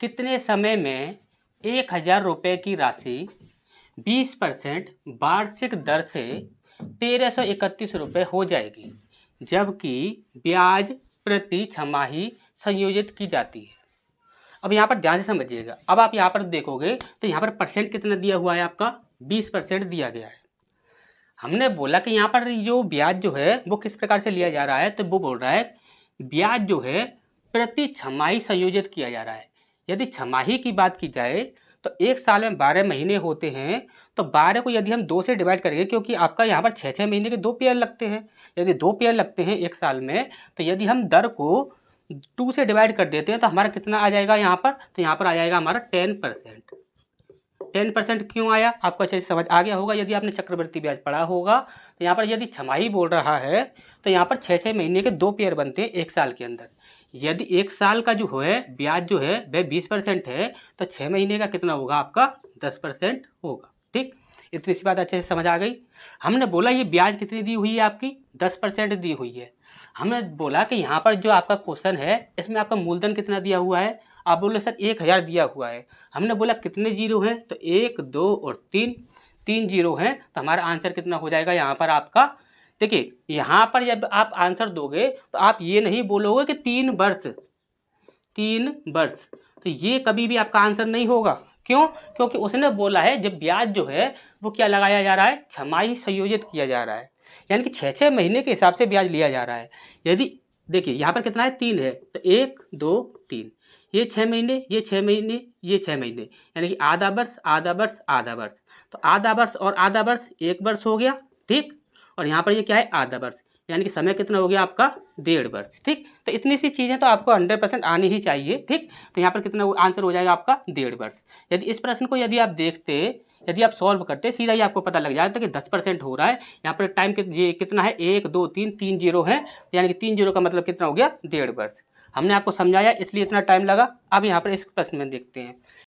कितने समय में 1000 रुपये की राशि 20% वार्षिक दर से 1331 रुपये हो जाएगी, जबकि ब्याज प्रति छमाही संयोजित की जाती है। अब यहाँ पर ध्यान से समझिएगा। अब आप यहाँ पर देखोगे तो यहाँ पर परसेंट कितना दिया हुआ है, आपका 20% दिया गया है। हमने बोला कि यहाँ पर जो ब्याज जो है वो किस प्रकार से लिया जा रहा है, तो वो बोल रहा है ब्याज जो है प्रति छमाही संयोजित किया जा रहा है। यदि छमाही की बात की जाए तो एक साल में 12 महीने होते हैं, तो 12 को यदि हम 2 से डिवाइड करेंगे, क्योंकि आपका यहाँ पर 6 महीने के 2 पेयर लगते हैं। यदि 2 पेयर लगते हैं एक साल में, तो यदि हम दर को 2 से डिवाइड कर देते हैं तो हमारा कितना आ जाएगा यहाँ पर, तो यहाँ पर आ जाएगा हमारा 10%। 10% क्यों आया, आपको अच्छे से समझ आ गया होगा यदि आपने चक्रवृद्धि ब्याज पढ़ा होगा। तो यहाँ पर यदि छमाही बोल रहा है तो यहाँ पर 6 महीने के 2 पेयर बनते हैं एक साल के अंदर। यदि एक साल का जो है ब्याज जो है वह 20% है, तो 6 महीने का कितना होगा, आपका 10% होगा। ठीक, इतनी सी बात अच्छे से समझ आ गई। हमने बोला ये ब्याज कितनी दी हुई है, आपकी 10% दी हुई है। हमने बोला कि यहाँ पर जो आपका क्वेश्चन है इसमें आपका मूलधन कितना दिया हुआ है, आप बोले सर 1000 दिया हुआ है। हमने बोला कितने जीरो हैं, तो 1 2 और 3 जीरो हैं, तो हमारा आंसर कितना हो जाएगा यहाँ पर आपका। देखिए यहाँ पर जब आप आंसर दोगे तो आप ये नहीं बोलोगे कि 3 वर्ष, तो ये कभी भी आपका आंसर नहीं होगा। क्यों, क्योंकि उसने बोला है जब ब्याज जो है वो क्या लगाया जा रहा है, छमाही संयोजित किया जा रहा है, यानी कि 6 महीने के हिसाब से ब्याज लिया जा रहा है। यदि देखिए यहाँ पर कितना है, 3 है, तो 1 2 3, ये 6 महीने, ये 6 महीने, ये 6 महीने, यानी कि आधा वर्ष आधा वर्ष आधा वर्ष, तो आधा वर्ष और आधा वर्ष 1 वर्ष हो गया। ठीक, और यहाँ पर ये क्या है, आधा वर्ष, यानी कि समय कितना हो गया आपका, 1.5 वर्ष। ठीक, तो इतनी सी चीज़ें तो आपको 100% आनी ही चाहिए। ठीक, तो यहाँ पर कितना आंसर हो जाएगा आपका, 1.5 वर्ष। यदि इस प्रश्न को यदि आप देखते, यदि आप सॉल्व करते, सीधा ही आपको पता लग जाता कि 10% हो रहा है। यहाँ पर टाइम कितना है, 1 2 3 जीरो है, यानी कि 3 जीरो का मतलब कितना हो गया, 1.5 वर्ष। हमने आपको समझाया इसलिए इतना टाइम लगा। अब यहाँ पर इस प्रश्न में देखते हैं।